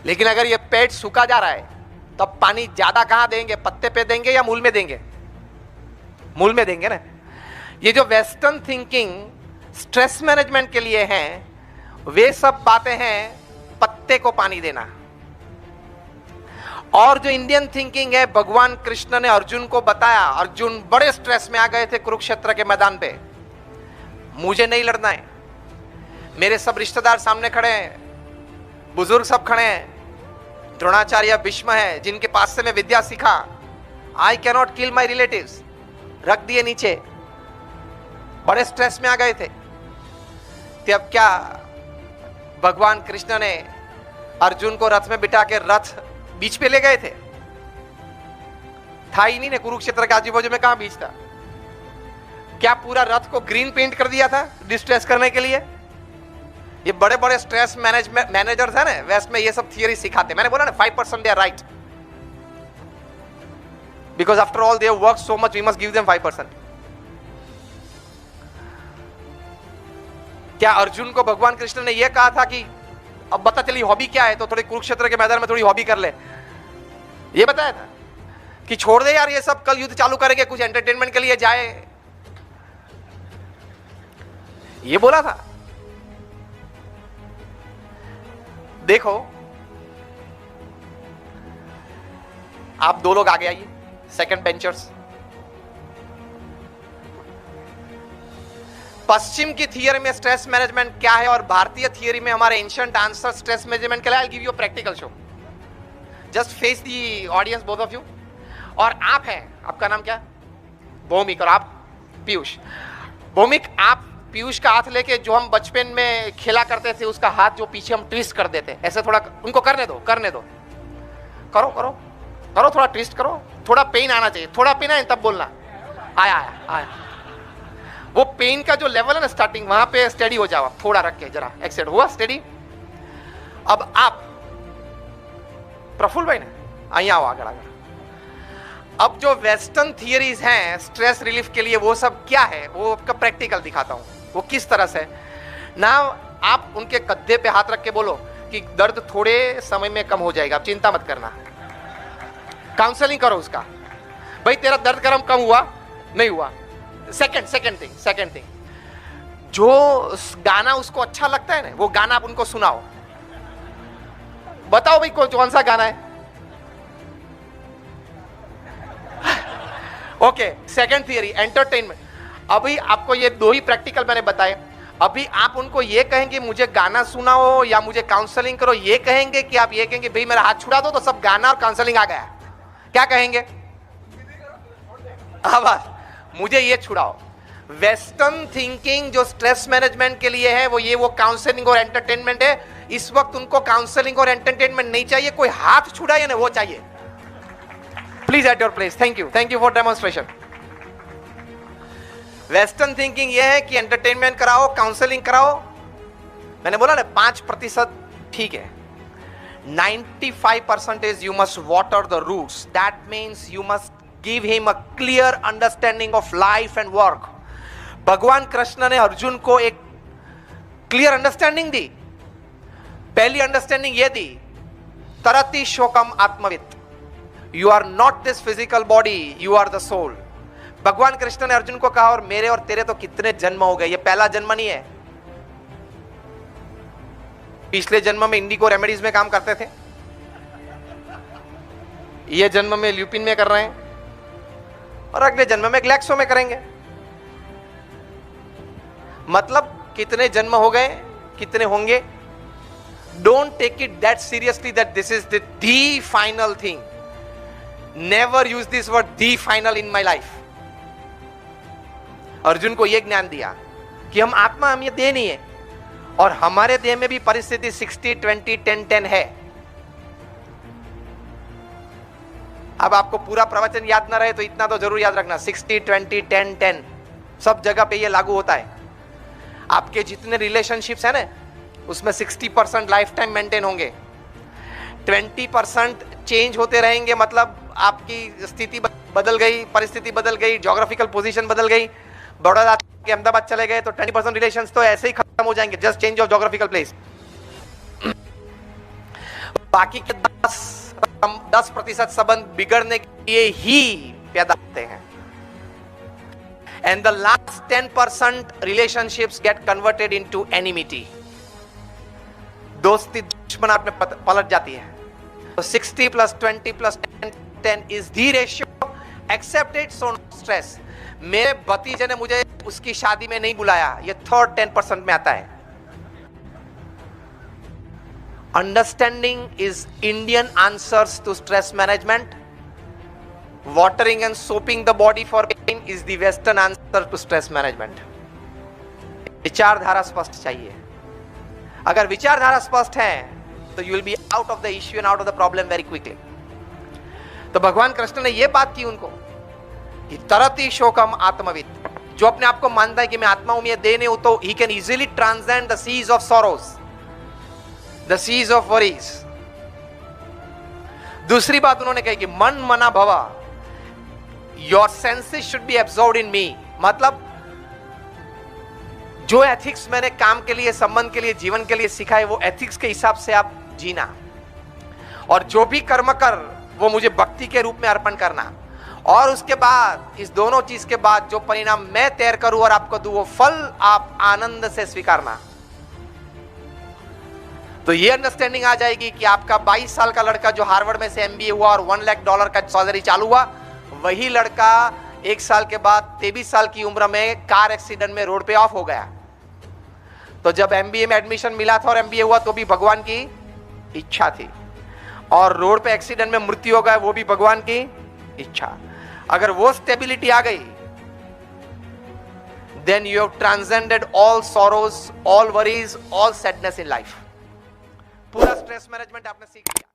लेकिन अगर ये पेड़ सूखा जा रहा है तब पानी ज्यादा कहां देंगे, पत्ते पे देंगे या मूल में देंगे? मूल में देंगे ना। ये जो वेस्टर्न थिंकिंग स्ट्रेस मैनेजमेंट के लिए है, वे सब बातें हैं पत्ते को पानी देना। और जो इंडियन थिंकिंग है, भगवान कृष्ण ने अर्जुन को बताया, अर्जुन बड़े स्ट्रेस में आ गए थे कुरुक्षेत्र के मैदान पे, मुझे नहीं लड़ना है, मेरे सब रिश्तेदार सामने खड़े हैं, बुजुर्ग सब खड़े हैं, द्रोणाचार्य भीष्म है जिनके पास से मैं विद्या सीखा, I can not kill my relatives, रख दिए नीचे, बड़े स्ट्रेस में आ गए थे। तब क्या भगवान कृष्ण ने अर्जुन को रथ में बिठा के रथ बीच पे ले गए थे? था ही नहीं ना, कुरुक्षेत्र के आजू बाजू में कहां बीच था? क्या पूरा रथ को ग्रीन पेंट कर दिया था डिस्ट्रेस करने के लिए? ये बड़े बड़े स्ट्रेस मैनेजर्स है ना वेस्ट में, ये सब थियरी सिखाते। मैंने बोला ना 5% they are right, because after all they work so much, we must give them 5%। क्या अर्जुन को भगवान कृष्ण ने यह कहा था कि अब बता चली हॉबी क्या है, तो थोड़ी कुरुक्षेत्र के मैदान में थोड़ी हॉबी कर ले? ये बताया था कि छोड़ दे यार ये सब, कल युद्ध चालू करेंगे, कुछ एंटरटेनमेंट के लिए जाए, ये बोला था? देखो आप दो लोग आगे आइए, सेकंड बेंचर्स। पश्चिम की थियरी में स्ट्रेस मैनेजमेंट क्या है और भारतीय थियरी में हमारे एंशिएंट आंसर स्ट्रेस मैनेजमेंट के लिए, I will give you practical show, just face the audience both of you. और आप हैं, आपका नाम क्या? भौमिक, और आप पीयूष। भौमिक, आप पीयूष का हाथ लेके जो हम बचपन में खेला करते थे, उसका हाथ जो पीछे हम ट्विस्ट कर देते, ऐसे थोड़ा उनको करने दो, करने दो, करो करो करो, थोड़ा ट्विस्ट करो, थोड़ा पेन आना चाहिए, थोड़ा पेन आए तब बोलना आया आया आया। वो पेन का जो लेवल है ना स्टार्टिंग, वहां पे स्टेडी हो जाओ, थोड़ा रख के जरा एक्सेट हुआ, स्टेडी। अब आप प्रफुल्ल भाई ने आइए, आओ आगे आगे। अब जो वेस्टर्न थियरीज हैं स्ट्रेस रिलीफ के लिए, वो सब क्या है, वो आपका प्रैक्टिकल दिखाता हूं, वो किस तरह से ना। आप उनके कंधे पे हाथ रख के बोलो कि दर्द थोड़े समय में कम हो जाएगा, आप चिंता मत करना। काउंसलिंग करो उसका, भाई तेरा दर्द कम हुआ नहीं हुआ। सेकंड थिंग, जो गाना उसको अच्छा लगता है ना, वो गाना आप उनको सुनाओ, बताओ भाई कौन सा गाना है। Okay, second theory entertainment. अभी आपको ये दो ही प्रैक्टिकल मैंने बताए। अभी आप उनको ये कहेंगे मुझे गाना सुनाओ या मुझे काउंसलिंग करो, ये कहेंगे कि आप ये कहेंगे भाई मेरा हाथ छुड़ा दो, तो सब गाना और काउंसलिंग आ गया? क्या कहेंगे? अब मुझे ये छुड़ाओ। वेस्टर्न थिंकिंग जो स्ट्रेस मैनेजमेंट के लिए है, वो काउंसलिंग और एंटरटेनमेंट है। इस वक्त उनको काउंसलिंग और एंटरटेनमेंट नहीं चाहिए, कोई हाथ छुड़ाए ना, वो चाहिए। Please at your place. Thank you for demonstration. Western thinking यह है कि एंटरटेनमेंट कराओ, काउंसलिंग कराओ। मैंने बोला ना 5% ठीक है, 95% you must water the roots. That means you must give him a clear understanding of life and work. भगवान कृष्ण ने अर्जुन को एक क्लियर अंडरस्टैंडिंग दी। पहली अंडरस्टैंडिंग यह दी, तरति शोकम आत्मवित्, you are not this physical body, you are the soul. भगवान कृष्ण ने अर्जुन को कहा, और मेरे और तेरे तो कितने जन्म हो गए, ये पहला जन्म नहीं है। पिछले जन्म में इंडिको रेमेडीज में काम करते थे, ये जन्म में ल्यूपिन में कर रहे हैं, और अगले जन्म में ग्लैक्सो में करेंगे। मतलब कितने जन्म हो गए, कितने होंगे। Don't take it that seriously that this is the final thing. Never use this word the final in my life. Arjun को यह ज्ञान दिया कि हम आत्मा, हम ये देह नहीं है, और हमारे देह में भी परिस्थिति 60-20-10-10 है। अब आपको पूरा प्रवचन याद ना रहे तो इतना तो जरूर याद रखना, 60-20-10-10 सब जगह पे ये लागू होता है। आपके जितने रिलेशनशिप्स है ना, उसमें 60% लाइफ टाइम मेंटेन होंगे, 20% चेंज होते रहेंगे। मतलब आपकी स्थिति बदल गई, परिस्थिति बदल गई, ज्योग्राफिकल पोजीशन बदल गई, बड़ौदा के अहमदाबाद चले गए तो 20% रिलेशंस तो ऐसे ही खत्म हो जाएंगे, just change of geographical place. बाकी के 10% संबंध बिगड़ने के लिए ही पैदा होते हैं। And the last 10% relationships get converted into enmity. दोस्ती दुश्मनाहट में पलट जाती है। तो 60 + 20 + 10 is the ratio. Accept it, so no stress. मेरे भतीजे ने मुझे उसकी शादी में नहीं बुलाया, ये थर्ड 10% में आता है। Understanding is Indian answers to stress management. Watering and soaping the body for pain is the Western answer to stress management. विचारधारा स्पष्ट चाहिए। अगर विचारधारा स्पष्ट है तो you will be out of the issue and out of the problem very quickly. तो भगवान कृष्ण ने यह बात की उनको कि तरति शोकम आत्मविद, जो अपने आप को मानता है कि मैं आत्मा हूं, मैं देह नहीं हूं, तो he can easily transcend the seas of sorrows, the seas of worries. दूसरी बात उन्होंने कही कि मन मना भवा, your senses should be absorbed in me. मतलब जो एथिक्स मैंने काम के लिए, संबंध के लिए, जीवन के लिए सीखा है, वो एथिक्स के हिसाब से आप जीना, और जो भी कर्म कर वो मुझे भक्ति के रूप में अर्पण करना, और उसके बाद इस दोनों चीज के बाद जो परिणाम मैं तैयार करूं और आपको दूं, वो फल आप आनंद से स्वीकारना। तो ये अंडरस्टैंडिंग आ जाएगी कि आपका 22 साल का लड़का जो हार्वर्ड में से MBA हुआ और $1 लाख का सैलरी चालू हुआ, वही लड़का 1 साल के बाद 23 साल की उम्र में कार एक्सीडेंट में रोड पे ऑफ हो गया। तो जब MBA में एडमिशन मिला था और MBA हुआ तो भी भगवान की इच्छा थी, और रोड पे एक्सीडेंट में मृत्यु हो गया, वो भी भगवान की इच्छा। अगर वो स्टेबिलिटी आ गई, then you have transcended all sorrows, all worries, all sadness in life. पूरा स्ट्रेस मैनेजमेंट आपने सीख लिया।